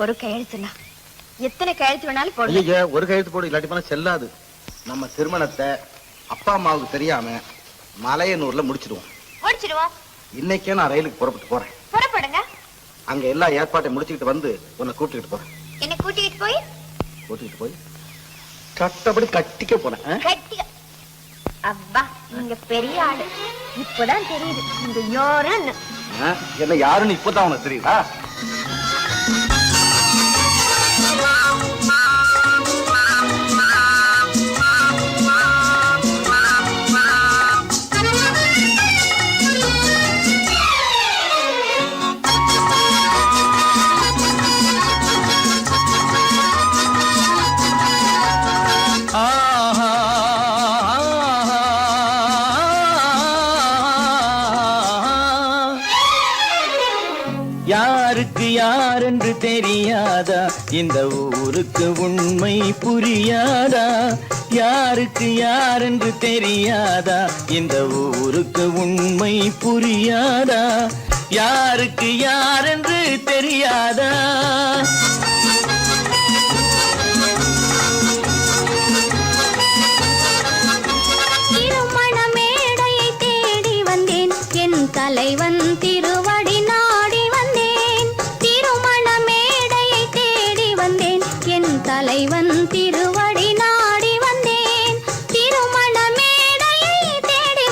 ஒரு கையெழுத்துனா எத்தனை கையெழுத்து வேணாலும் போடுங்க. ஒரு கையெழுத்து போடு, இல்லாட்டி போனா செல்லாது. நம்ம திருமணத்தை அப்பா அம்மாவுக்கு தெரியாம மலையனூர்ல முடிச்சிடுவோம். இன்னைக்கே நான் ரயிலுக்கு புறப்பட்டு போறேன். புறப்படுங்க. அங்க எல்லா ஏற்பாட்டையும் முடிச்சுக்கிட்டு வந்து உன்னை கூட்டிட்டு போறேன். என்ன கூட்டிட்டு போய் கட்டப்படி கட்டிக்க போறேன். அப்பா நீங்க பெரிய ஆளு. இப்பதான் தெரியுது நீங்க யாருன்னு. என்ன யாருன்னு இப்பதான் உனக்கு தெரியுதா? யாருக்கு யாரென்று தெரியாதா, இந்த ஊருக்கு உண்மை புரியாதா? யாருக்கு யாரென்று தெரியாதா, இந்த ஊருக்கு உண்மை புரியாதா? யாருக்கு யாரென்று தெரியாதா? திருமண மேடையை தேடி வந்தேன், என் தலைவன் திருவடி நாடி வந்தேன். திருமண மேடையை தேடி வந்தேன், என் தலைவன் திருவடி நாடி வந்தேன். திருமண மேடையை தேடி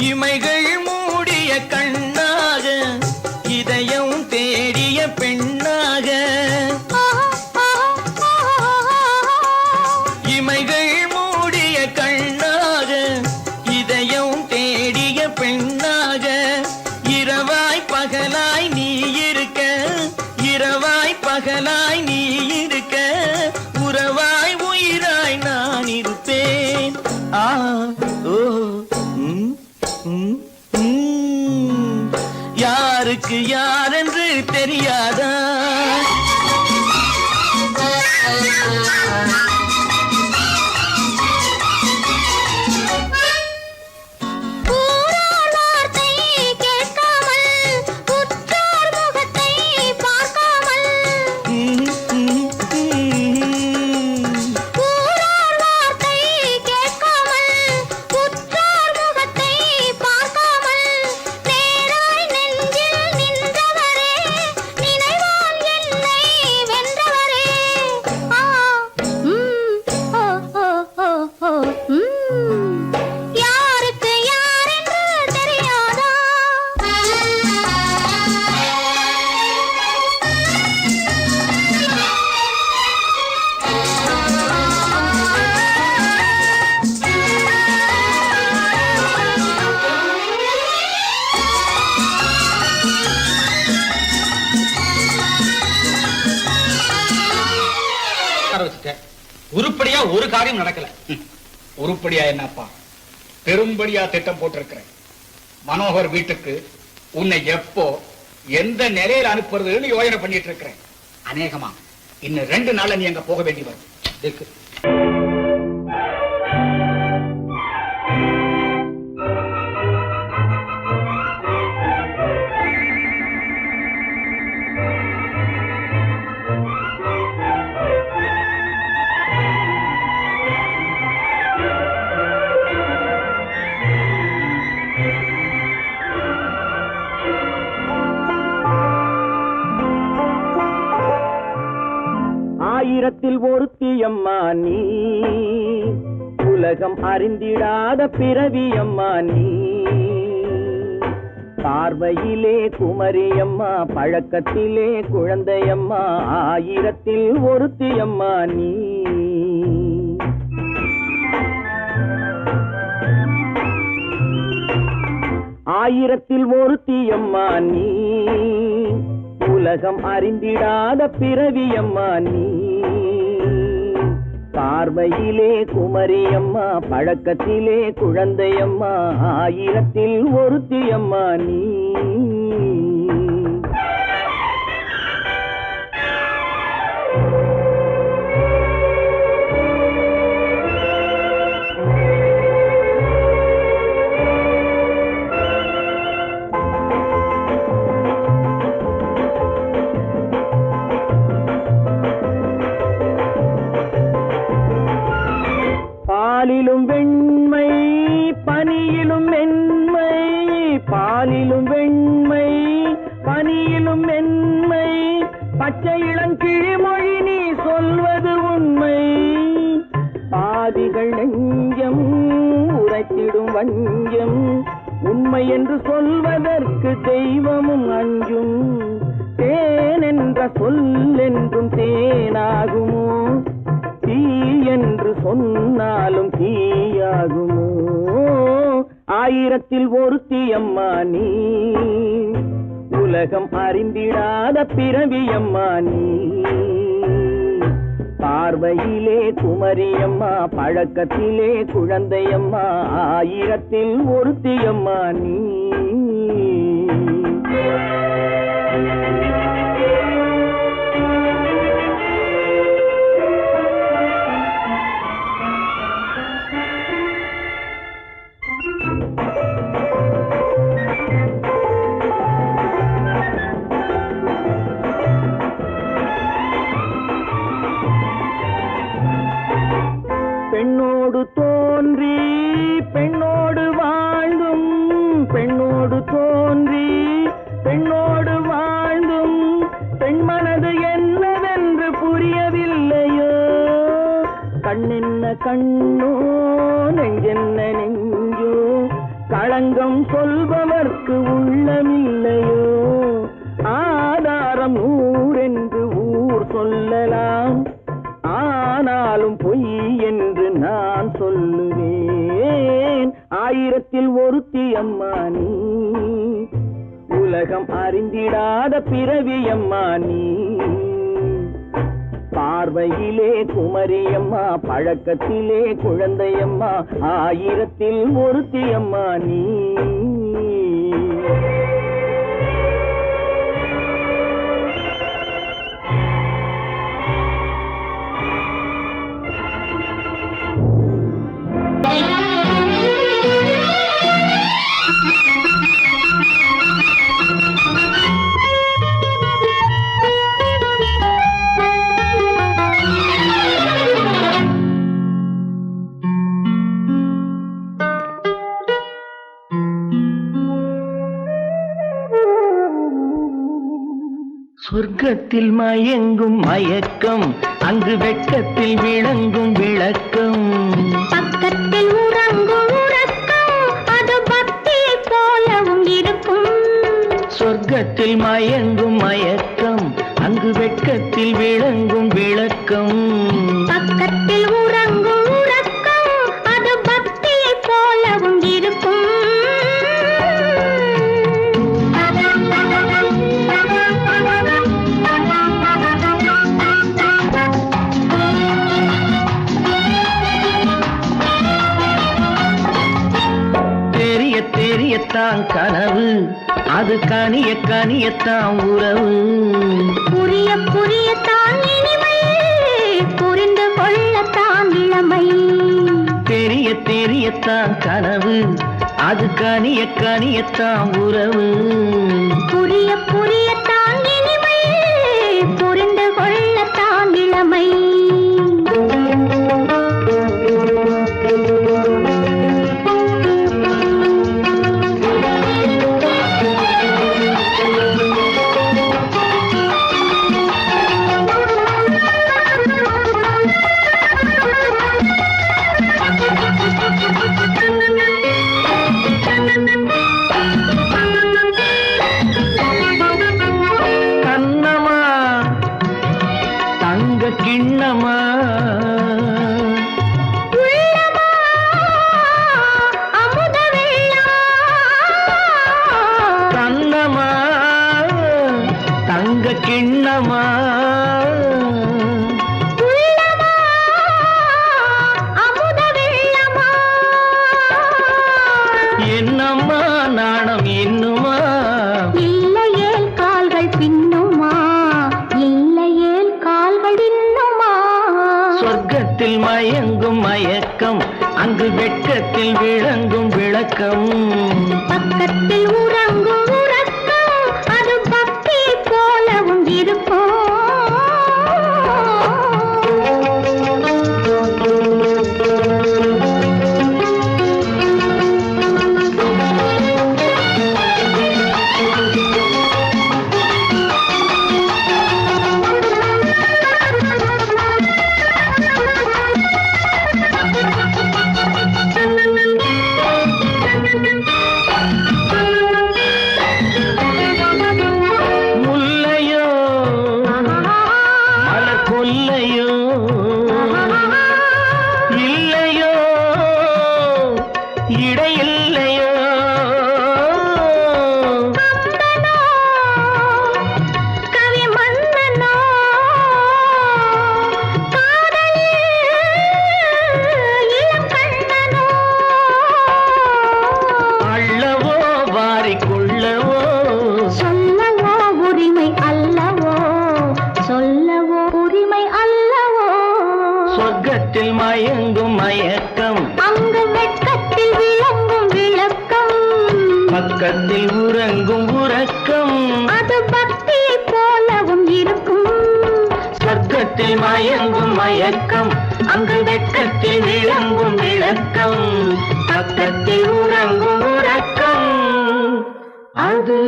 இமைகள் மூடிய கண்ணாக, இதயம் தேடிய பெண்ணாக. இமைகள் மூடிய கண்ணாக, இதயம் தேடிய பெண்ணாக. இரவாய் பகலாய் நீ இருக்க, இரவாய் பகலாய் நீ இருக்க, உறவாய் உயிராய் நான் இருப்பேன். யாருக்கு யாரென்று தெரியாதா? உருப்படியா ஒரு காரியம் நடக்கல. உருப்படியா என்னப்பா, பெரும்படியா திட்டம் போட்டிருக்கிறேன். மனோகர் வீட்டுக்கு உன்னை எப்போ எந்த நிலையில அனுப்புறதுன்னு யோசனை பண்ணிட்டு இருக்கிறேன். அநேகமா இன்னும் 2 நாள்ல நீ அங்க போக வேண்டி வரும். ஆயிரத்தில் ஒருத்தியம்மா நீ, உலகம் அறிந்திடாத பிறவியம்மா நீ. பார்வையிலே குமரியம்மா, பழக்கத்திலே குழந்தையம்மா. ஆயிரத்தில் ஒருத்தியம்மா நீ. ஆயிரத்தில் ஒருத்தியம்மா நீ, உலகம் அறிந்திடாத பிறவியம்மா நீ. பார்வையிலே குமரியம்மா, பழக்கத்திலே குழந்தையம்மா. ஆயிரத்தில் ஒருத்தியம்மா நீ. பச்சை இளங்கிழிமொழி நீ சொல்வது உண்மை பாதிகள் நெஞ்சம் உரைத்திடும் வஞ்சம் உண்மை என்று சொல்வதற்கு தெய்வமும் அஞ்சும் தேன் என்ற சொல்லென்றும் தேனாகுமோ தீ என்று சொன்னாலும் தீயாகுமோ ஆயிரத்தில் ஒருத்தி அம்மா நீ உலகம் அறிந்திடாத பிறவி அம்மா நீ பார்வையிலே குமரியம்மா பழக்கத்திலே குழந்தையம்மா ஆயிரத்தில் ஒருத்தி அம்மா நீ பெண்ணோடு தோன்றி பெண்ணோடு வாழ்ந்தும் பெண்ணோடு தோன்றி பெண்ணோடு வாழ்ந்தும் பெண் மனது என்னவென்று புரியவில்லையோ கண்ணென்ன கண்ணோ நெஞ்சென்ன நெஞ்சோ களங்கம் சொல்பவர்க்கு உள்ளமில்லையோ ஆதாரம் நூறென்று ஊர் சொல்லலாம் ஆனாலும் பொய் என்று நான் சொல்லுவேன் ஆயிரத்தில் ஒருத்தி அம்மா நீ உலகம் அறிந்திடாத பிறவி அம்மா நீ பார்வையிலே குமரியம்மா பழக்கத்திலே குழந்தையம்மா ஆயிரத்தில் ஒருத்தி அம்மா நீ சொர்க்கத்தில் மயங்கும் மயக்கம் அங்கு வெட்கத்தில் விளங்கும் விளக்கம் பக்கத்தில் உறங்கும் உறக்கம் அது பக்தியை போலவும் இருக்கும் சொர்க்கத்தில் மயங்கும் மயக்கம் அங்கு வெட்கத்தில் விளங்கும் விளக்கம் பக்கத்தில் உறங்கும் உறக்கம் அது பக்தியை போலவும் இருக்கும் தெரியத்தான் கனவு அது கனிய கனியத்தான் உறவு புரிய புரியத்தான் இனிமை புரிந்து கொள்ளத்தான் இளமை தெரியத்தான் கனவு அது கனிய கனியத்தான் உறவு புரிய புரியத்தான் இனிமை புரிந்து கொள்ளத்தான் இளமை கிண்ணமா அமுத கண்ணமா தங்க கிண்ணமா அமுத வெள்ளமா என்னம்மா நாணம் இன்னுமா இல்லையேல் கால்கள் பின்னுமா இல்லையேல் கால்கள் இன்னுமா சொர்க்கத்தில் மயங்கும் மயக்கம் அங்கு வெட்கத்தில் விளங்கும் விளக்கம் பக்கத்தில் உறங்கும் உறக்கம் அது பக்தி போலவும் இருக்கும் தொல்லையோ இல்லையோ இடையில்லையோ சொர்க்கத்தில் மயங்கும் மயக்கம் அங்கு வெட்கத்தில் விளங்கும் விளக்கம் பக்கத்தில் உறங்கும் உறக்கம் அது பக்தியை போலவும் இருக்கும் சொர்க்கத்தில் மயங்கும் மயக்கம் அங்கு வெட்கத்தில் விளங்கும் விளக்கம் பக்கத்தில் உறங்கும் உறக்கம் அது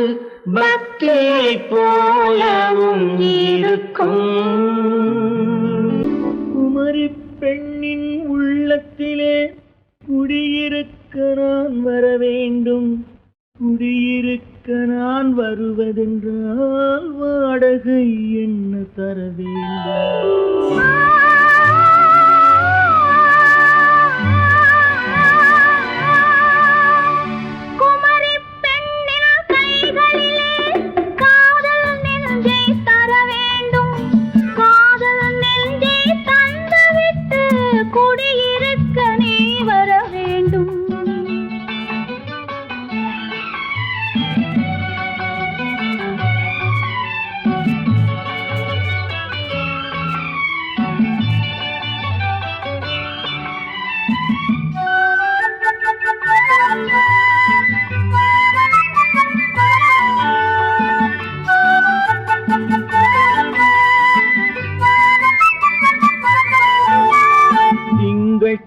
பக்தியை போலவும் இருக்கும். குமரி பெண்ணின் உள்ளத்திலே குடியிருக்க நான் வர வேண்டும். குடியிருக்க நான் வருவதென்றால் வாடகை என்ன தர வேண்டும்.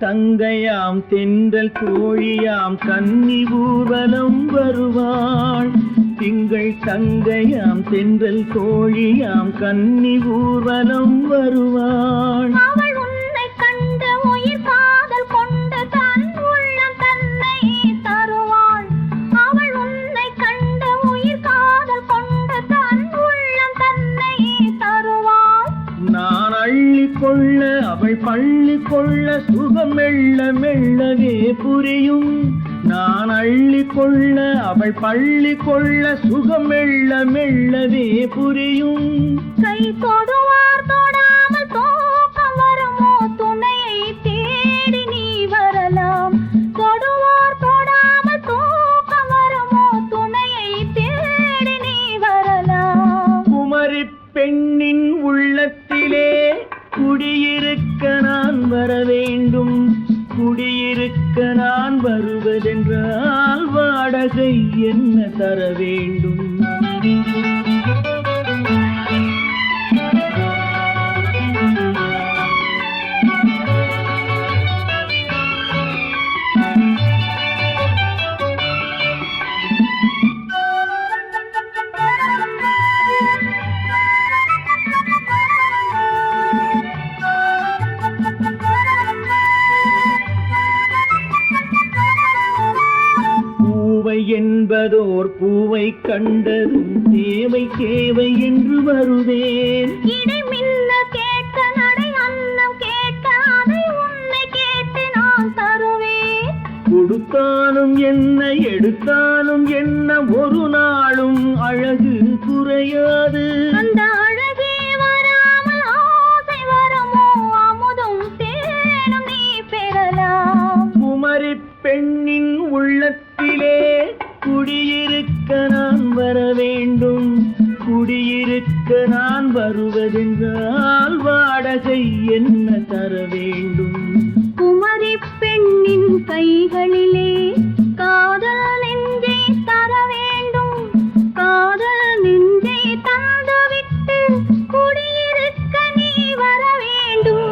தங்கையாம் தென்றல் தோழியாம் கன்னி ஊர்வலம் வருவாள். திங்கள் தங்கையாம் தென்றல் தோழியாம் கன்னி ஊர்வலம் வருவாள். அவள் உன்னை கண்டு உயிர் காதல் கொண்டு தன் உள்ளம் தன்னை தருவாள். அவள் உன்னை கண்டு உயிர் காதல் கொண்டு தன் உள்ளம் தன்னை தருவாள். நான் அள்ளி கொள்ள அவள் பள்ளி கொள்ள சுகம் மெல்ல மெல்லவே புரியும். நான் அள்ளி கொள்ள அவள் பள்ளி கொள்ள சுகம் மெல்ல மெல்லவே புரியும். கை தொடுவார் தொடாமல் தூக்கம் வருமோ துணையை தேடி நீ வரலாம். தொடுவார் தொடாமல் தூக்கம் வருமோ துணையை தேடி நீ வரலாம். குமரி பெண்ணின் உள்ளத்திலே குடியிருக்க நான் வர வேண்டும். குடியிருக்க நான் வருவதென்றால் வாடகை என்ன தர வேண்டும். என்பதோர் பூவை கண்டதும் தேவை தேவை என்று வருவேன். இடை மின்ன கேட்க நடை அன்னம் கேட்க அதை உன்னை கேட்டு நான் தருவேன். கொடுத்தாலும் என்ன எடுத்தாலும் என்ன ஒரு நாளும் அழகு குறையாது. அந்த அழகே வராமல் ஆசை வரமோ அமுதும் தேனும் நீ பெறலாம். குமரி பெண்ணின் உள்ளத்திலே குடியிருக்க நான் வர வேண்டும். குடியிருக்க நான் வருவதென்றால் வாடகை என்ன தர வேண்டும். குமரி பெண்ணின் கைகளிலே காதல் நெஞ்சை தர வேண்டும். காதல் நெஞ்சை தந்துவிட்டு குடியிருக்க நீ வர வேண்டும்.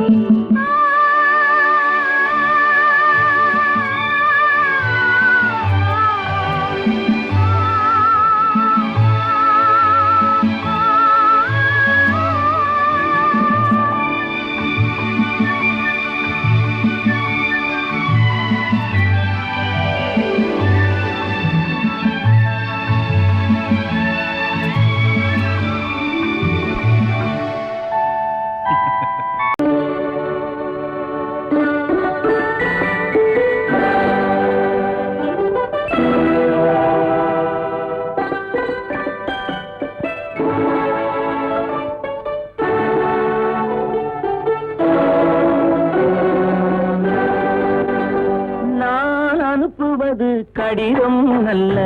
கடிதம் அல்ல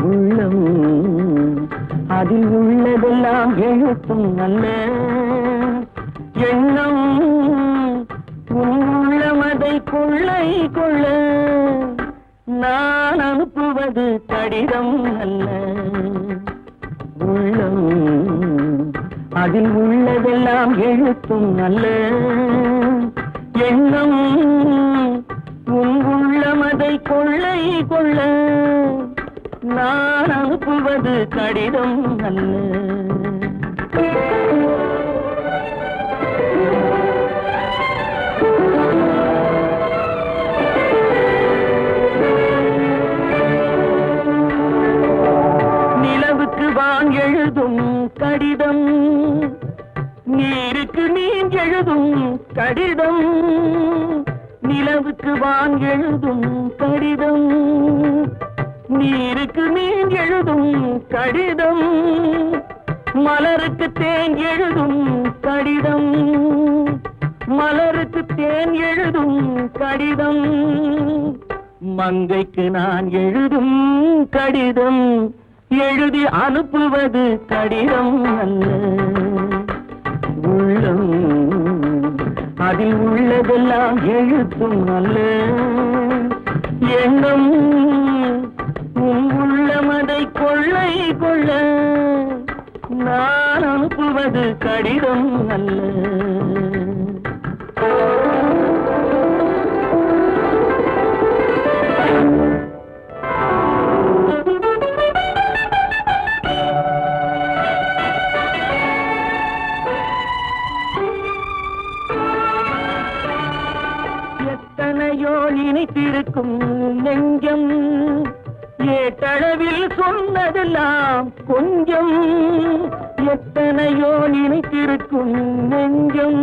உள்ளம், அதில் உள்ளதெல்லாம் எழுத்தும் அல்ல எண்ணம். உன் உள்ளமதை கொள்ளை கொள்ள நான் அனுப்புவது கடிதம் அல்ல உள்ளம், அதில் உள்ளதெல்லாம் எழுத்தும் அல்ல எண்ணம். உன் உள்ளமதை கொள்ளை கொள்ள நான் அனுப்புவது கடிதம் அல்ல. நிலவுக்கு வான் எழுதும் கடிதம், நீருக்கு நீர் எழுதும் கடிதம். நிலவுக்கு வான் எழுதும் கடிதம், நீருக்கு நீர் எழுதும் கடிதம். மலருக்கு தேன் எழுதும் கடிதம், மலருக்கு தேன் எழுதும் கடிதம். மங்கைக்கு நான் எழுதும் கடிதம், எழுதி அனுப்புவது கடிதம் அல்ல உள்ளம், அதில் உள்ளதெல்லாம் எழுத்தும் அல்ல எண்ணம். உன் உள்ளமதை கொள்ளை கொள்ள நான் அனுப்புவது கடிதம் அல்ல. எத்தனையோ நினைத்திருக்கும் நெஞ்சம், ஏட்டளவில் சொன்னதெல்லாம் கொஞ்சம். எத்தனையோ நினைத்திருக்கும் நெஞ்சம்,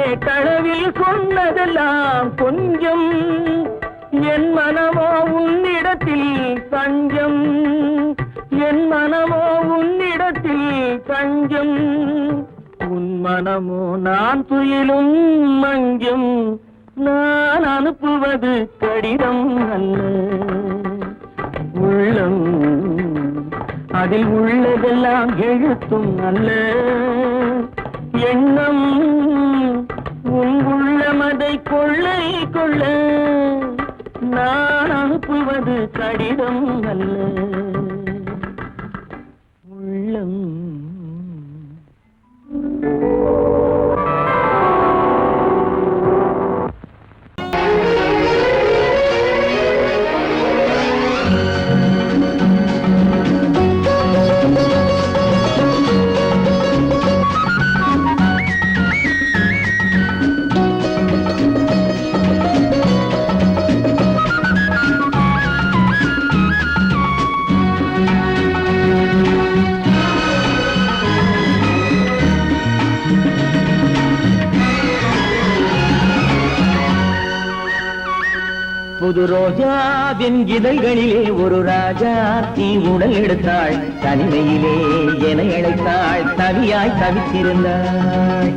ஏட்டளவில் சொன்னதெல்லாம் கொஞ்சம். என் மனமோ உன்னிடத்தில் தஞ்சம், என் மனமோ உன்னிடத்தில் தஞ்சம். உன் மனமோ நான் துயிலும் மஞ்சம், நான் அனுப்புவது கடிதம் அல்ல உள்ளம், அதில் உள்ளதெல்லாம் எழுத்தும் அல்ல எண்ணம். உன் உள்ளமதை கொள்ளை கொள்ள நான் அனுப்புவது கடிதம் அல்ல உள்ளம். புது ரோஜாவின் இதழ்களிலே ஒரு ராஜா தீ உடல் எடுத்தாள், தனிமையிலே என அழைத்தாள், தவியாய் தவித்திருந்தாள்.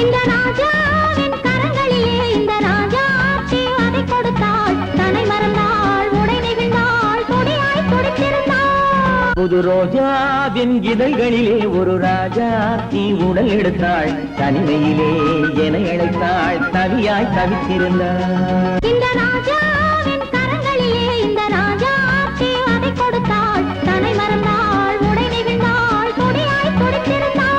இந்த ராஜாவின் கரங்களிலே இந்த ராஜா அதை கொடுத்தாள், தன்னை மறந்தாள், உடை நெகிழ்ந்தாள், கொடியாய் துடித்திருந்தாள். புது ரோஜாவின் இதழ்களிலே ஒரு ராஜா தீ உடல் எடுத்தாள், தனிமையிலே என அழைத்தாள், தவியாய் தவித்திருந்தாள். இந்த ராஜாவின் கரங்களிலே இந்த ராஜா அதை கொடுத்தாள், தன்னை மறந்தாள், உடை நெகிழ்ந்தாள், கொடியாய் துடித்திருந்தாள்.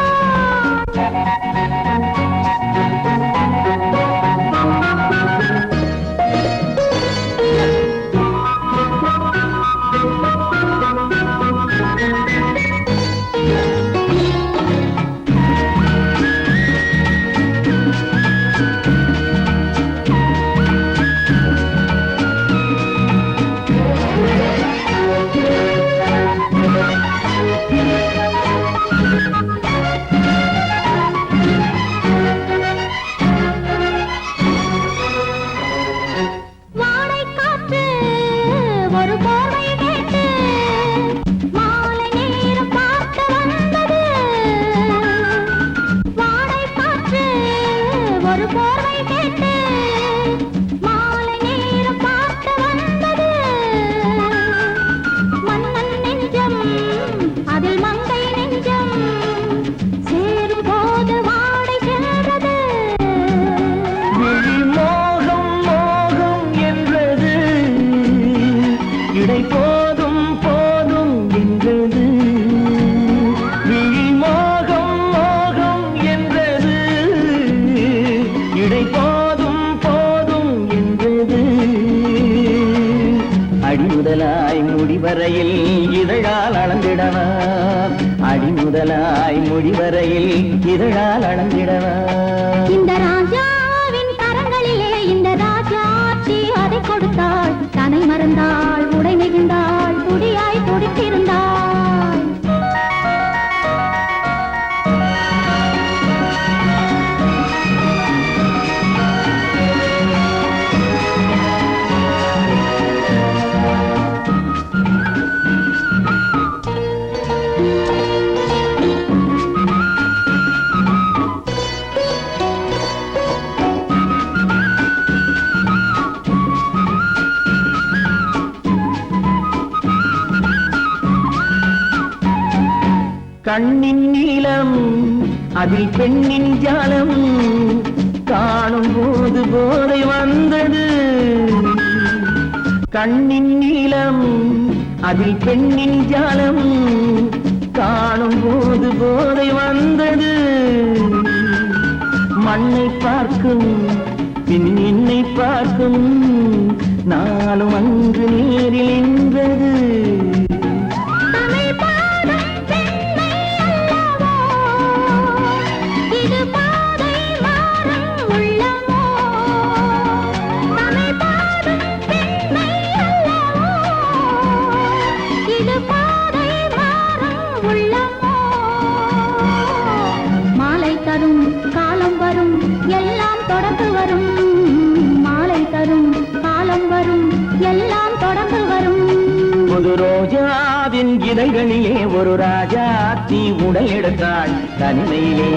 இதழால் அளந்திடவா அடிமுதலாய் முடிவரையில் இதழால் அளந்திடவா இந்த ராஜாவின் கரங்களிலே இந்த ராஜாச்சி அதை கொடுத்தாள் தன்னை மறந்தாள் உடை நெகிழ்ந்தாள் துடியாய் துடித்திருந்தாள் கண்ணின் நீளம் அதில் பெண்ணின் ஜாலம் காணும் போது போதை வந்தது கண்ணின் நீளம் அதில் பெண்ணின் ஜாலம் காணும் போது போதை வந்தது மண்ணை பார்க்கும் பின் என்னை பார்க்கும் நாளும் அங்கு நேரில் நின்றது இதழ்களிலே ஒரு ராஜாத்தி உடை எடுத்தாள் தனிமையிலே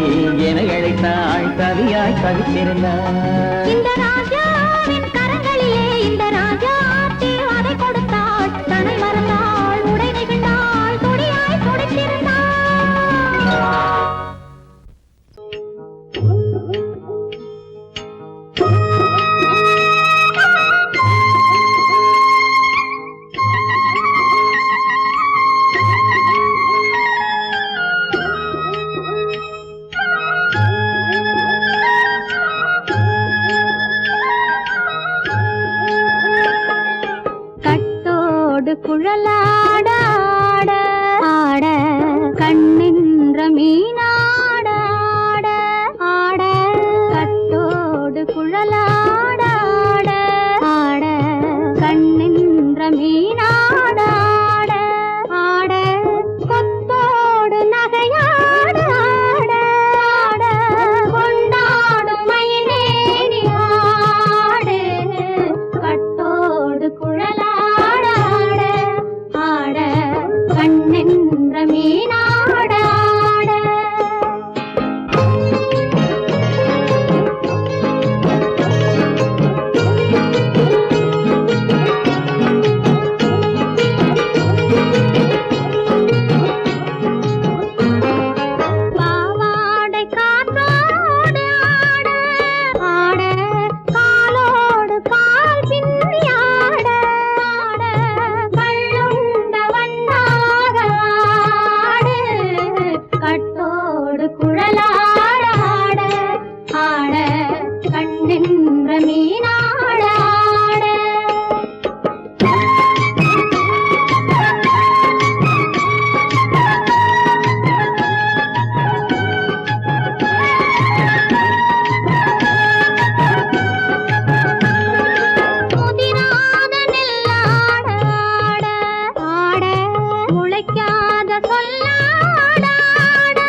என அழைத்தாள் கவியாய் கவித்திருந்தாள் இந்த ராஜாவின் கரங்களிலே இந்த ராஜாத்தி அதை கொடுத்தாள் தன்னை மறந்தாள் உடை நெகிழ்ந்தாள் துடியாய் துடித்திருந்தாள் குழலாட ஆட ஆட கண்ணின்ற மீனாட ஆட ஆட கட்டோடு குழலாட ஆட ஆட கண்ணின்ற மீனாட ஆட ஆட கொத்தோடு நகையாட ஆட ஆட கொண்டாடும் மயிலேறி ஆடு கட்டோடு குழலாட கண்ணென்ற மீனாட பாவாடை காற்றோடு ஆட ஆட காலோடு கால் பின்னி ஆட ஆட கள்ளுண்ட வண்ணாக ஆடு கட்டோடு குழலாட ஆட ஆட கண்ணென்ற மீனாட ஆட முதிராத நெல்லாட ஆட ஆட முளைக்காத சொல்லாட ஆட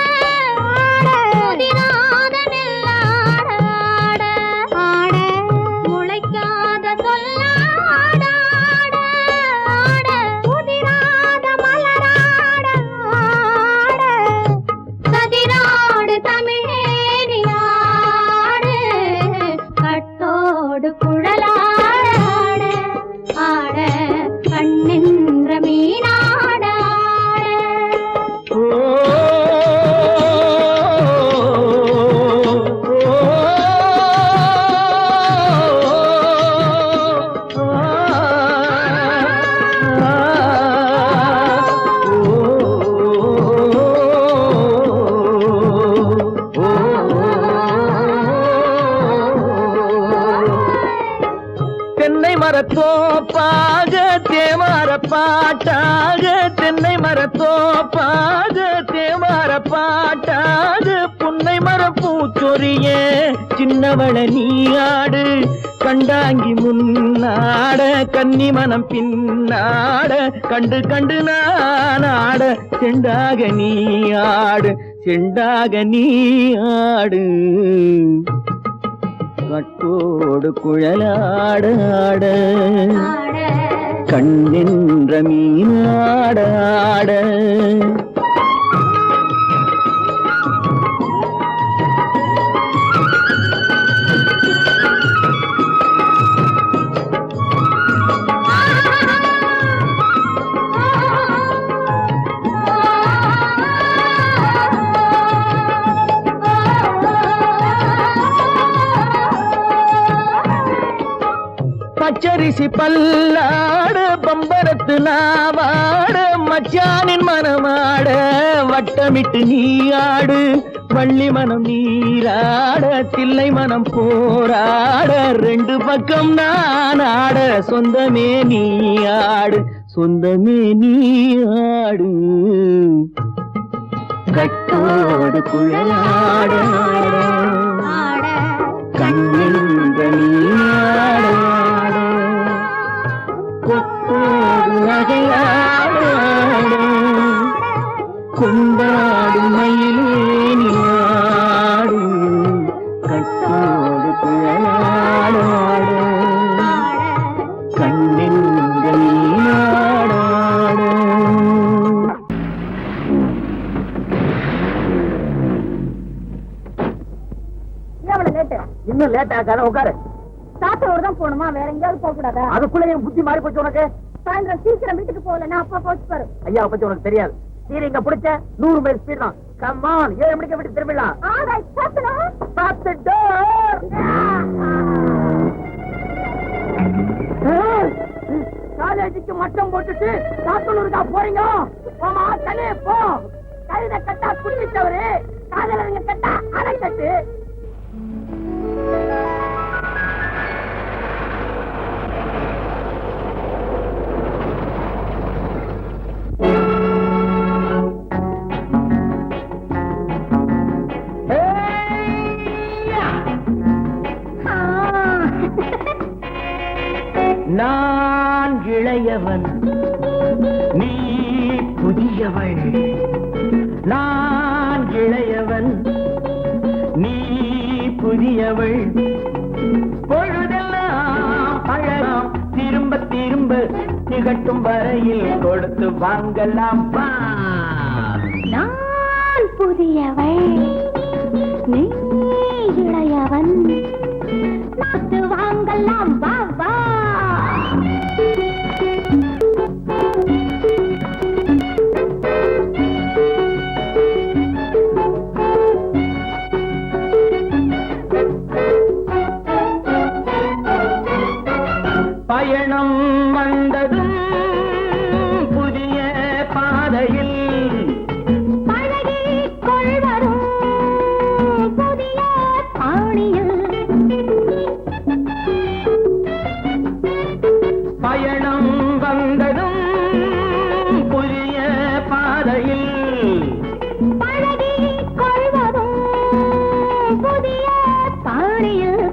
ஆட முதிராத நெல்லாட ஆட ஆட முளைக்காத சொல்லாட ஆட ஆட முதிராத மலராட ஆட கதிராடு தமிழேறி ஆடு கட்டோடு குழலாட ஆட கண்ணென்ற மீனாட தென்னை மரத்தோப்பாக தேமார பாட்டாக தென்னை மரத்தோப்பாக தேவார பாட்டாக புன்னை மரம் பூச்சொரிய சின்னவள நீயாடு கண்டாங்கி முன்னாட கன்னி மனம் பின்னாட கண்டு கண்டு நானாட செண்டாக நீயாடு செண்டாக நீயாடு கட்டோடு குழலாடாட கண்ணென்ற மீனாடாட பச்சரிசி பல்லாட பம்பரத்து நாவாட மச்சானின் மனமாட வட்டமிட்டு நீயாடு வள்ளி மனம் நீராட தில்லை மனம் போராட ரெண்டு பக்கம் நானாட சொந்தமே நீயாடு சொந்தமே நீயாடு கட்டோடு குழலாட கண்ணின்ற நீயாட கொத்தோடு நகையாட கொண்டாடு மயிலேனியாடு கட்டோடு குழலாட கண்ணென்ற நீயாட இன்னும் லேட் ஆகாத உட்காரு. சாத்தோடு தான் போகணுமா, வேற எங்கேயாவது போக கூடாதா? அதுக்குள்ள என் புத்தி மாறி போச்சு உனக்கு. சாயந்தரம் சீக்கிரம் வீட்டுக்கு போகல, நான் அப்பா போச்சு பாரு. ஐயா பத்தி உனக்கு தெரியாது. நீங்க பிடிச்ச 100 மைல் ஸ்பீட் தான். கம்மான் 7 மணிக்கு வீட்டுக்கு திரும்பிடலாம். காலேஜுக்கு மட்டம் போட்டுட்டு சாத்தனூருக்கா போறீங்க? போமா தலே போ. கழுத கட்டா குடிச்சவரு, காதலங்க கட்டா அரை கட்டு. நான் இளையவன், நீ புதியவள். நான் இளையவன், நீ புதியவள். பொழுதெல்லாம் பழகம் திரும்ப திரும்ப நிகட்டும் வரையில் கொடுத்து வாங்கலாம். நான் புதியவள், நீ இளையவன், நாத்து வாங்கலாம். வா வா. பயணம் வந்ததும் புதிய பாதையில் பழகிக் கொள்வதும் புதிய பாணியில். பயணம் வந்ததும் புதிய பாதையில் பழகிக் கொள்வதும் புதிய பாணியில்.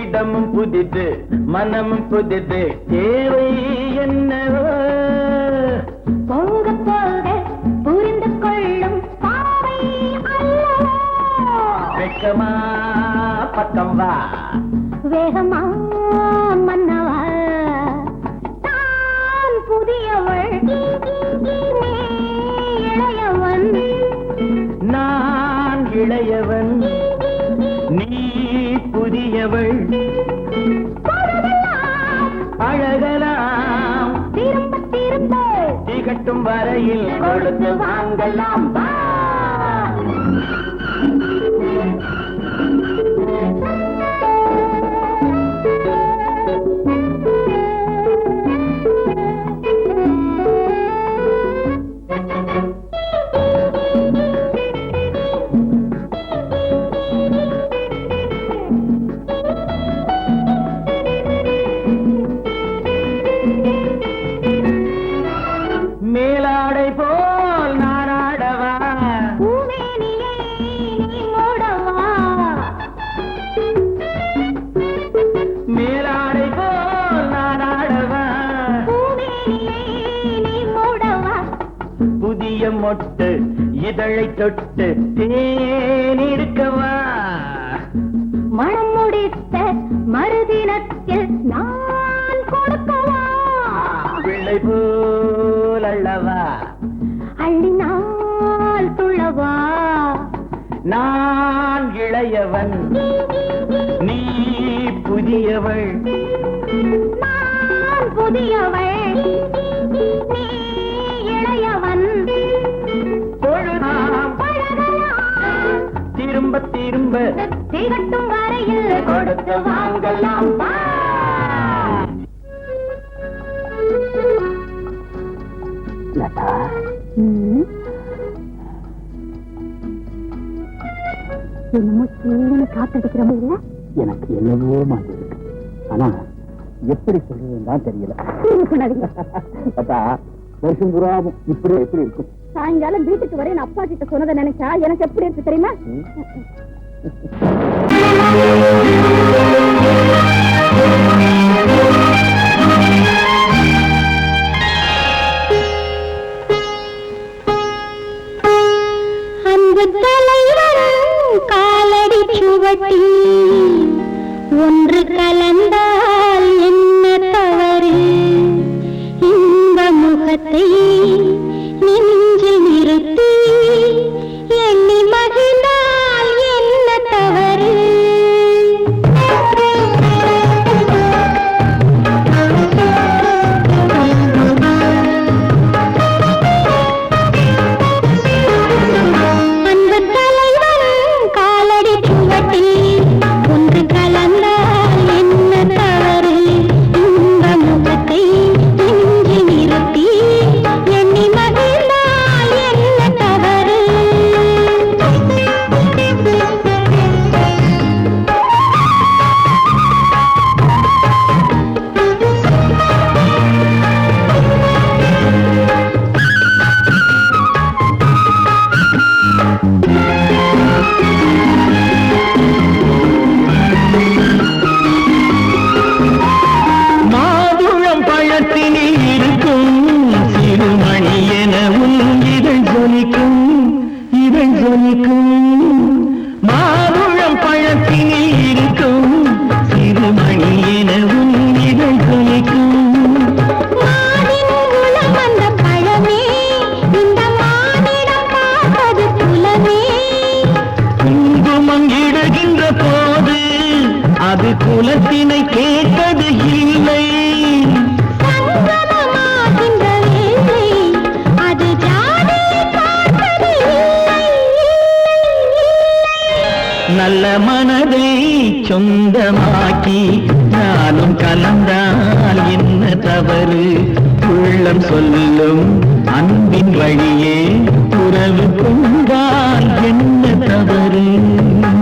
இடமும் புதிது மனமும் புதிது தேவை என்னவோ. போக போக புரிந்து கொள்ளும் பாவை அல்லவோ. வெக்கமா பக்கம் வா, வேகமா மன்னவா. நான் புதியவள், நீ இளையவன். நான் இளையவன், நீ புதியவள். அழகலாம் திரும்ப திரும்ப திகட்டும் வரையில் கொடுத்து வாங்கலாம். மேலாடை போல் நாராடவா பூமேனியை நீ மூடவா மேலாடை போல் நாராடவா பூமேனியை நீ மூடவா புதிய மொட்டு இதழை தொட்டு தேனிருக்கவா மனம் முடித்த மறுதினத்தில் நான் கொடுக்கவா பிள்ளை போல் அல்லவா அள்ளினால் துளவா நான் இளையவன் நீ புதியவள் நான் புதியவள் நீ இளையவன் பொழுதாம் பழகலாம் திரும்ப திரும்ப திகட்டும் வரையில் கொடுத்து வாங்கலாம் வா. என்னமோ சின்ன காத்தடிக்கிற மாதிரி இல்ல எனக்கு என்னவோ மாதிரி இருக்கு ஆனா எப்படி சொல்றதுன்னு தான் தெரியல வருஷம் புறாவும் இப்படி எப்படி இருக்கும் சாயங்காலம் வீட்டுக்கு வரையும் அப்பா கிட்ட சொன்னதை நினைச்சா எனக்கு எப்படி இருக்கு தெரியுமா? அன்பு தலைவரும் காலடி சுவட்டி ஒன்று கலந்தால் என்ன தவறு இந்த முகத்தை நெஞ்சில் நிறுத்தி எண்ணி மகிழ்ந்தால் என்ன தவறு அன்பு தலைவரும் காலடி சுவட்டி ஒன்று கலந்தால் என்ன தவறு இந்த முகத்தை நெஞ்சில் நிறுத்தி எண்ணி மகிழ்ந்தால் என்ன தவறு மாதுளம் பழத்தினில் இருக்கும் சிறுமணி எனவும் இதழ் ஜொலிக்கும் இதழ் ஜொலிக்கும் மாதுளம் பழத்தினில் இருக்கும் சிறுமணி எனவும் இதழ் ஜொலிக்கும் மானின் உளம் வந்த பழமே இந்த மானிடம் பார்ப்பது குலமே குங்குமம் இடுகின்ற போது அது குலத்தினை கேட்டது இல்லை சங்கமமாகின்ற வேளை அது ஜாதியை பார்ப்பது இல்லை நல்ல மனதை சொந்தமாக்கி நானும் கலந்தால் என்ன தவறு உள்ளம் சொல்லும் அன்பின் வழியே உறவு கொண்டால் என்ன தவறு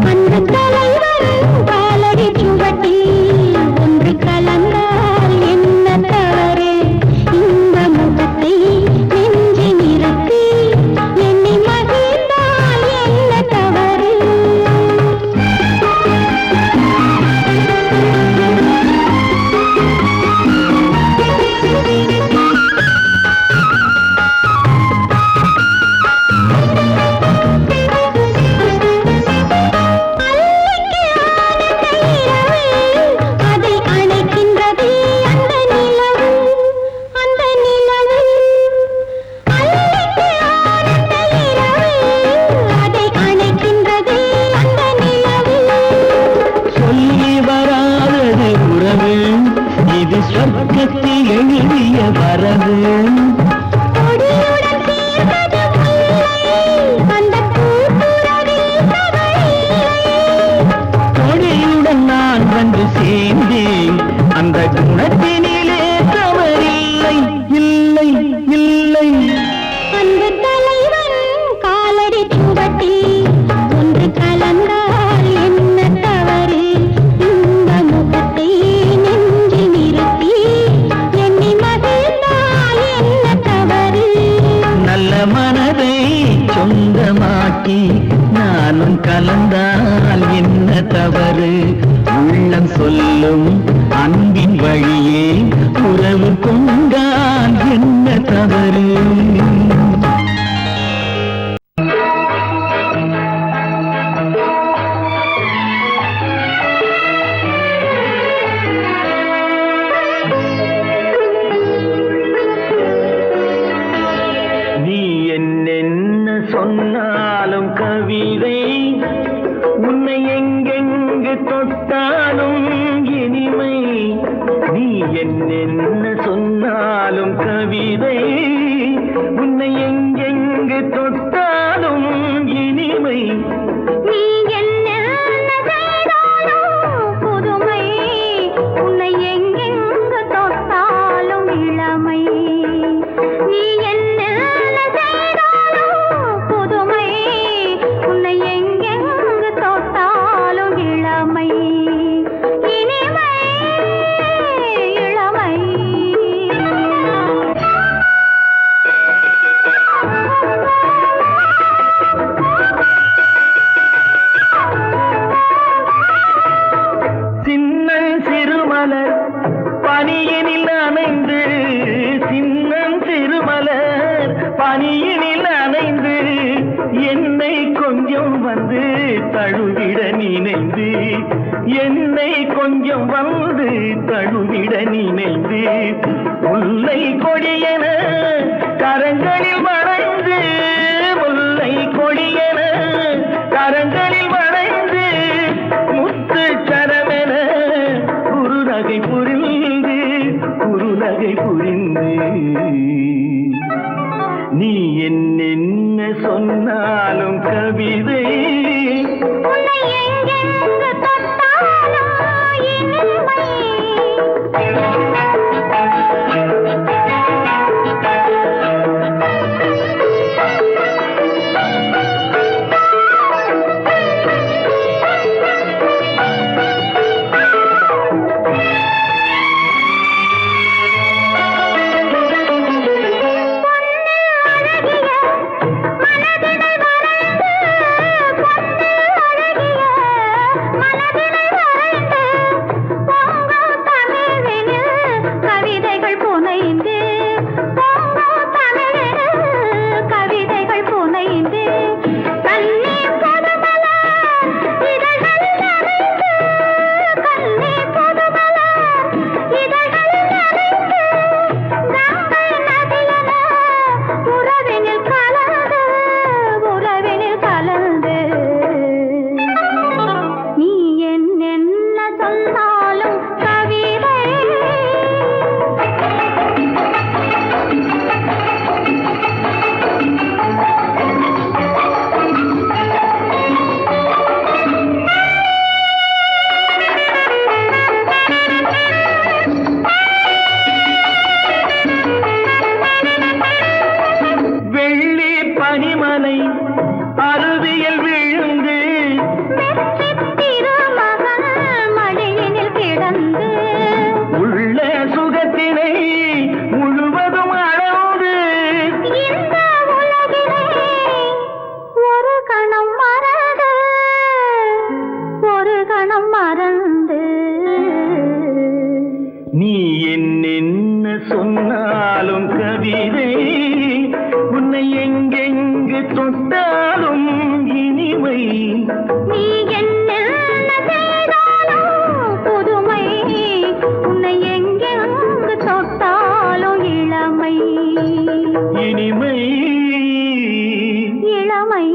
அன்பு தலைவரும் காலடி சுவட்டி ஒன்று கலந்தால் என்ன தவறு இந்த முகத்தை நெஞ்சில் நிறுத்தி எண்ணி மகிழ்ந்தால் என்ன தவறு மனதை சொந்தமாக்கி நானும் கலந்தால் என்ன தவறு? உள்ளம் சொல்லும் அன்பின் வழியே உறவு கொண்டால் என்ன தவறு? சொன்னாலும் கவிதை உன்னை எங்கெங்கு தொட்டாலும் இனிமை. நீ என்ன சொன்னாலும் கவிதை உன்னை எங்கெங்கு தொட்டாலும் இனிமை. நீ என்ன செய்தாலும் புதுமை, உன்னை எங்கெங்கு தொட்டாலும் இளமை. நீ என்ன பனியினில் அணைந்து என்னை கொஞ்சம் வந்து தழுவிட நினைந்து, என்னை கொஞ்சம் வந்து தழுவிட நினைந்து, முல்லை கொடியென கரங்களில் வளைந்து, முல்லை கொடியென கரங்களில் வளைந்து, முத்து சரமென குறுநகை புரிந்து, குறுநகை புரிந்து. நீ என்ன சொன்னாலும் கவிதை உன்னை எங்கெங்கு தொட்டாலும் இனிமை. அருவியல் விழுந்து மடியினில் கிடந்து உள்ள சுகத்தினை முழுவதும் அளந்து இந்த உலகிலே ஒரு கணம் மறந்து, ஒரு கணம் மறந்து. நீ என்ன சொன்னாலும் கவிதை உன்னை எங்கெங்கு தொட்டாலும் இனிமை. நீ என்ன செய்தாலும் புதுமை, உன்னை எங்கெங்கு தொட்டாலும் இளமை. இனிமை இளமை.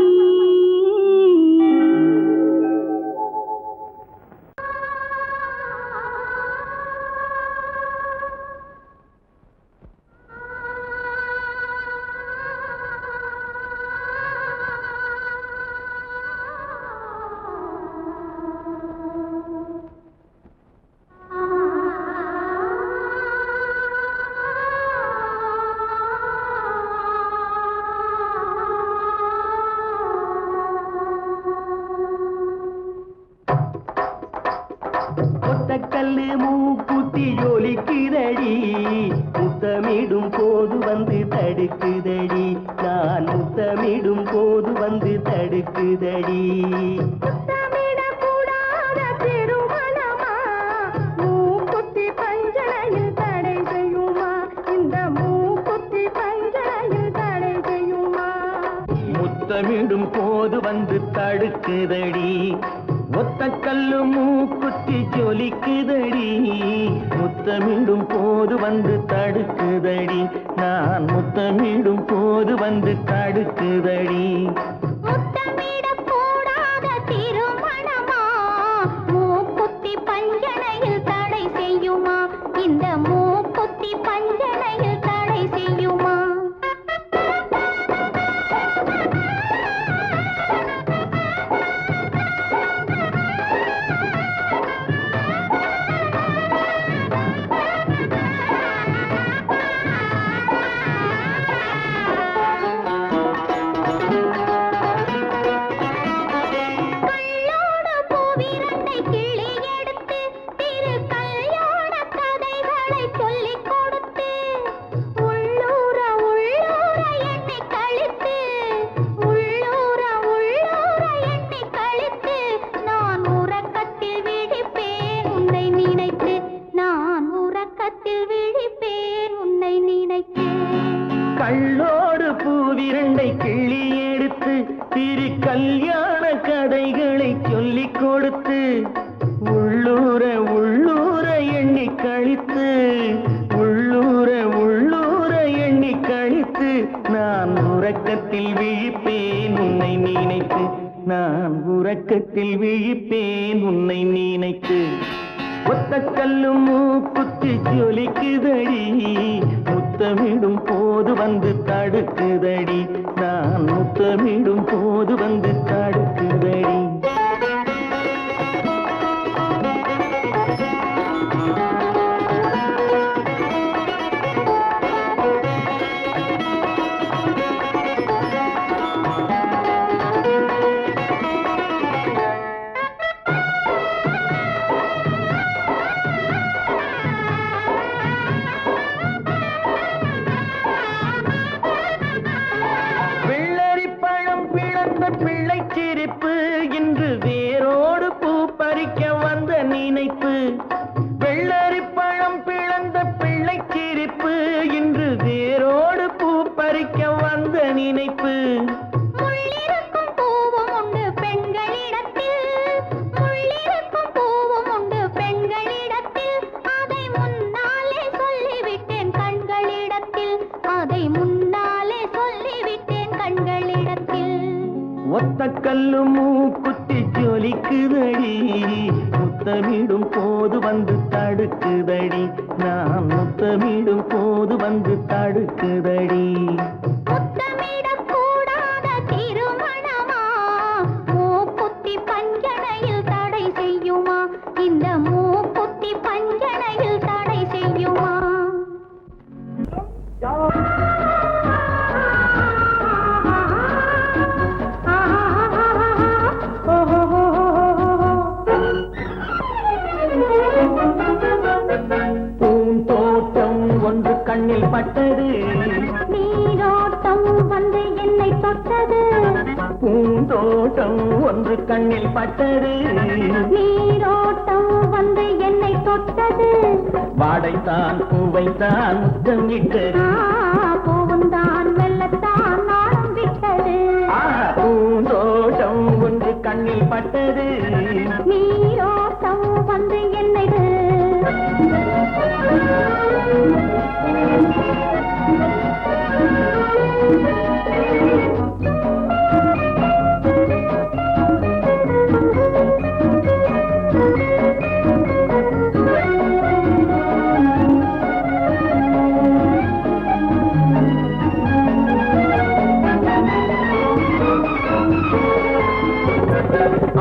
கல்லு மூக்குத்தி ஜொலிக்குதடி முத்தமிடும் போது வந்து தடுக்குதடி நான் முத்தமிடும் போது வந்து தடுக்குதடி முத்தமிடக்கூடாத திருமணமா மூக்குத்தி பஞ்சனையில் தடை செய்யுமா இந்த மூக்குத்தி பஞ்சனையில் தடை செய்யுமா முத்தமிடும் போது வந்து தடுக்குதடி ஒத்த கல்லு மூக்குத்தி ஜொலிக்குதடி முத்தமிடும் போது வந்து தடுக்குதடி நான் முத்தமிடும் போது வந்து தடுக்குதடி முத்தமிடக்கூடாத திருமணமா மூக்குத்தி பஞ்சனையில் தடை செய்யுமா இந்த மூக்குத்தி பஞ்சனையில் தடை செய்யுமா கள்ளோடு பூவிரண்டை கிள்ளி எடுத்து திரு கல்யாண கதைகளை சொல்லிக் கொடுத்து உள்ளூர உள்ளூர எண்ணி கழித்து உள்ளூர உள்ளூர எண்ணி கழித்து நான் உறக்கத்தில் விழிப்பேன் உன்னை நினைத்து நான் உறக்கத்தில் விழிப்பேன் உன்னை நினைத்து ஒத்த கல்லு மூக்குத்தி ஜொலிக்குதடி முத்தமிடும் போது வந்து தடுக்குதடி நான் முத்தமிடும் போது வந்து தடுக்குதடி இன்று வேரோடு பூ பறிக்க வந்த நினைப்பு வெள்ளரி பழம் பிளந்த பிள்ளை சிரிப்பு இன்று வேரோடு பூ பறிக்க வந்த நினைப்பு முள்ளிருக்கும் பூவும் உண்டு பெண்களிடத்தில் முள்ளிருக்கும் பூவும் உண்டு பெண்களிடத்தில் அதை முன்னாலே சொல்லிவிட்டேன் கண்களிடத்தில் அதை முன்னாலே சொல்லிவிட்டேன் கண்களிடத்தில் ஒத்த கல்லு மூக்குத்தி ஜொலிக்குதடி முத்தமிடும் போது வந்து தடுக்குதடி நான் முத்தமிடும் போது வந்து தடுக்குதடி முத்தமிடக்கூடாத திருமணமா மூக்குத்தி பஞ்சனையில் தடை செய்யுமா இந்த மூக்குத்தி பஞ்சனையில் தடை செய்யுமா பூந்தோட்டம் ஒன்று கண்ணில் பட்டது நீரோட்டம் வந்து என்னை தொட்டது பூந்தோட்டம் ஒன்று கண்ணில் பட்டது நீரோட்டம் வந்து என்னை தொட்டது வாடைத்தான் பூவைத்தான் முத்தம் இட்டது பூவுந்தான் வெள்ளத்தான் நாளம் விட்டது பூந்தோட்டம் ஒன்று கண்ணில் பட்டது நீரோட்டம் வந்து என்னை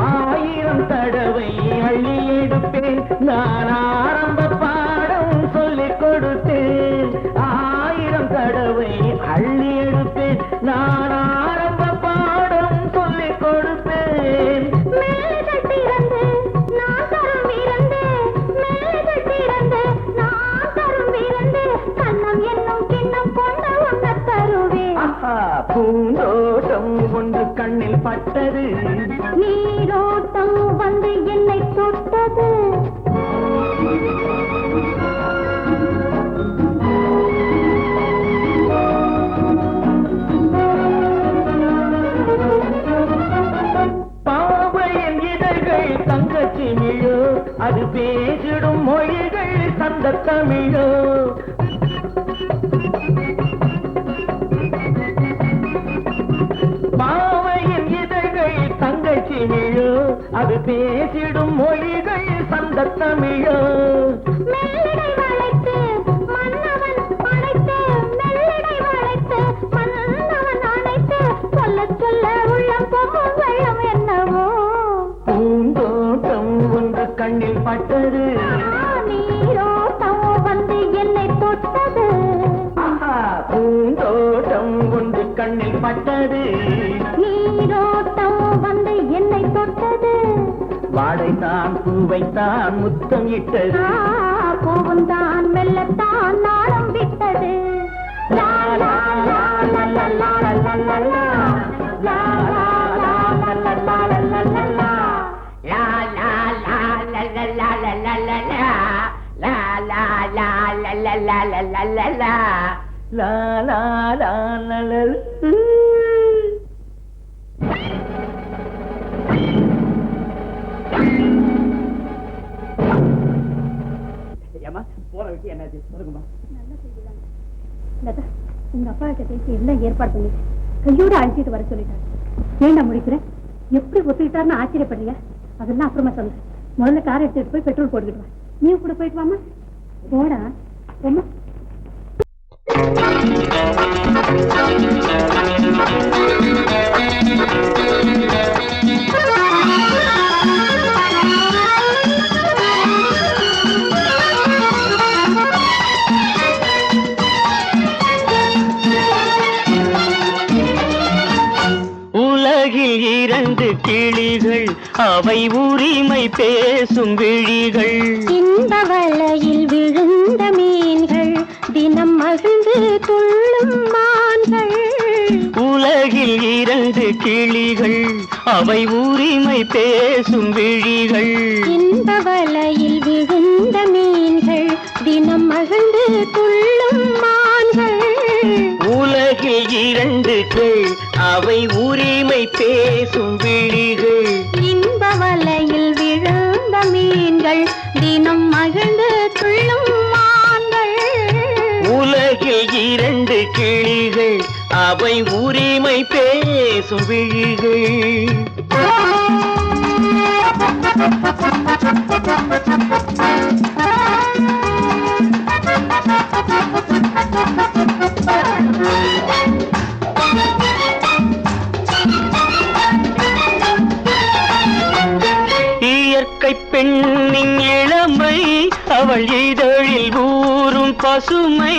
ஆயிரம் தடவை அள்ளி எடுப்பேன் நான் ஆரம்ப பாடம் சொல்லிக் கொடுத்தேன் ஆயிரம் தடவை அள்ளி எடுப்பேன் நான் ஆரம்ப பாடம் சொல்லிக் கொடுப்பேன் மேலே கட்டிருந்து நான் தரம் இருந்து மேலே பூந்தோட்டம் ஒன்று கண்ணில் பட்டது, நீரோட்டம் வந்து என்னை தொட்டது. பாவையின் இதழ்கள் தங்கச்சி மிழோ, அது பேசிடும் மொழிகள் சந்த தமிழோ. பாவையின் இதழ்கள் தங்கச்சி மிழோ, அது பேசிடும் மொழிகள் சந்த தமிழோ. மெல்லடை வளைத்து மன்னவன் அழைத்து, மெல்லடை வளைத்து மன்னவன் அழைத்து, சொல்ல சொல்ல உள்ளம் பொங்கும் வெள்ளம் என்னவோ. பூந்தோட்டம் ஒன்று கண்ணில் பட்டது, நீரோட்டம் வந்து என்னை தொட்டது. பூந்தோட்டம் ஒன்று கண்ணில் பட்டது, நீரோட்டம் வந்து என்னை தொட்டது. வாடைத்தான் பூவைத்தான் முத்தம் இட்டது, பூவுந்தான் மெல்லத்தான் நாளம் விட்டது. லா லா லா லா லா லா லா லா லா. லா லா லா லா லா லா லா லா லா. லா லா லா லா லா லா லா லா லா. லா லா லா லா லா லா லா லா லா. லா லா லா லா லா. போற விஷயம் என்னாச்சு சொல்லுங்கம்மா. லதா, உங்க அப்பா கிட்ட பேசி எல்லாம் ஏற்பாடு பண்ணிட்டு கையோட அழைச்சிட்டு வர சொல்லிட்டாரு. ஏண்டா முடிக்கிறேன், எப்படி ஒத்துக்கிட்டாருன்னு ஆச்சரியப்படுறியா? அதெல்லாம் அப்புறமா சொல்ல, முதல்ல கார் எடுத்துட்டு போய் பெட்ரோல் போட்டுக்கிட்டு வா. நீ கூட போயிட்டு வாமா. போடா ரொம்ப. உலகில் இரண்டு கிளிகள், அவை உரிமை பேசும் விழிகள். இந்த வலையில் விழுந்த மீன்கள், தினம் மகிழ்ந்து துள்ளும் மான்கள். உலகில் இரண்டு கிளிகள், அவை உரிமை பேசும் விழிகள். இந்த வலையில் விழுந்த மீன்கள், தினம் மகிழ்ந்து துள்ளும் மான்கள். உலகில் இரண்டு கிள், அவை உரிமை பேசும் விழிகள். இந்த வலையில் விழுந்த மீன்கள், தினம் மகிழ்ந்து துள்ளும் மான்கள். உலகில் இரண்டு கிளிகள், அவை உரிமை பேசும் விழிகள். இயற்கை பெண்ணின் இளமை, அவள் இதழில் ஊறும் பசுமை.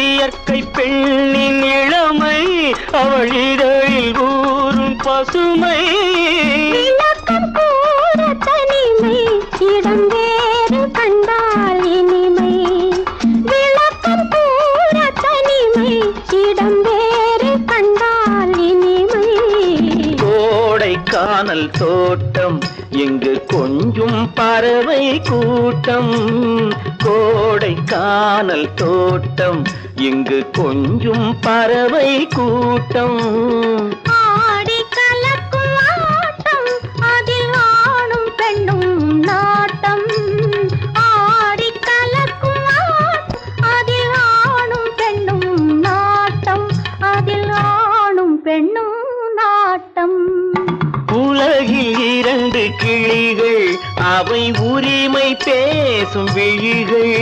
இயற்கை பெண்ணின் இளமை, அவள் இதழில் ஊறும் பசுமை. விளக்கம் கூட தனிமை, இடம் வேறு கண்டால் இனிமை. விளக்கம் கூட தனிமை, இடம் வேறு கண்டால் இனிமை. கோடைக்கானல் தோட்டம், எங்கு கொஞ்சும் பறவை கூட்டம். கோடைக்கானல் தோட்டம், இங்கு கொஞ்சும் பறவை கூட்டம். ஆடி கலக்கும் ஆட்டம், அதில் ஆணும் பெண்ணும் நாட்டம். ஆடி கலக்கும் ஆட்டம், அதில் ஆணும் பெண்ணும் நாட்டம். அதில் ஆணும் பெண்ணும் நாட்டம். உலகில் இரண்டு கிளிகள், அவை உரிமை பேசும் விழிகள்.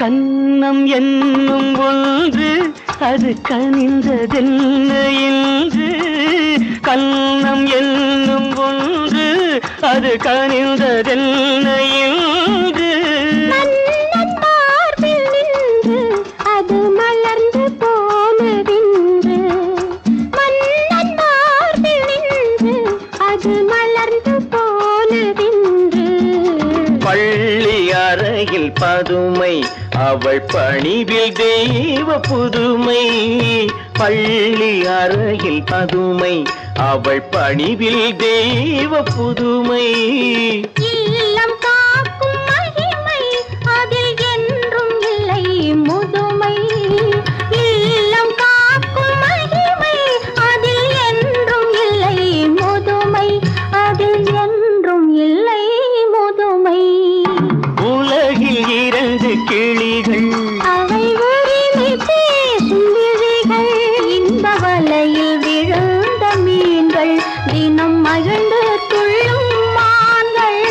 கன்னம் என்னும் ஒன்று, அது கனிந்ததென்ன என்று. கன்னம் என்னும் ஒன்று, அது கனிந்ததென்ன என்று. மன்னன் மார்பில் நின்று, அது மலர்ந்து போனதென்று. மன்னன் அவள் பணிவில் தெய்வ புதுமை பள்ளி அறையில் பதுமை அவள் பணிவில் தெய்வ புதுமை இல்லம் காக்கும் மகிமை அதில் என்றும் இல்லை முதுமை இல்லம் காக்கும் மகிமை அதில் என்றும் இல்லை முதுமை அதில் என்றும் இல்லை முதுமை உலகில் இரண்டு கிளிகள் அவை உரிமை பேசும் விழிகள் இந்த வலையில் விழுந்த மீன்கள் தினம் மகிழ்ந்து துள்ளும் மான்கள்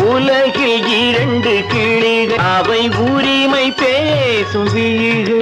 உலகில் இரண்டு கிளிகள் அவை உரிமை பேசும் விழிகள்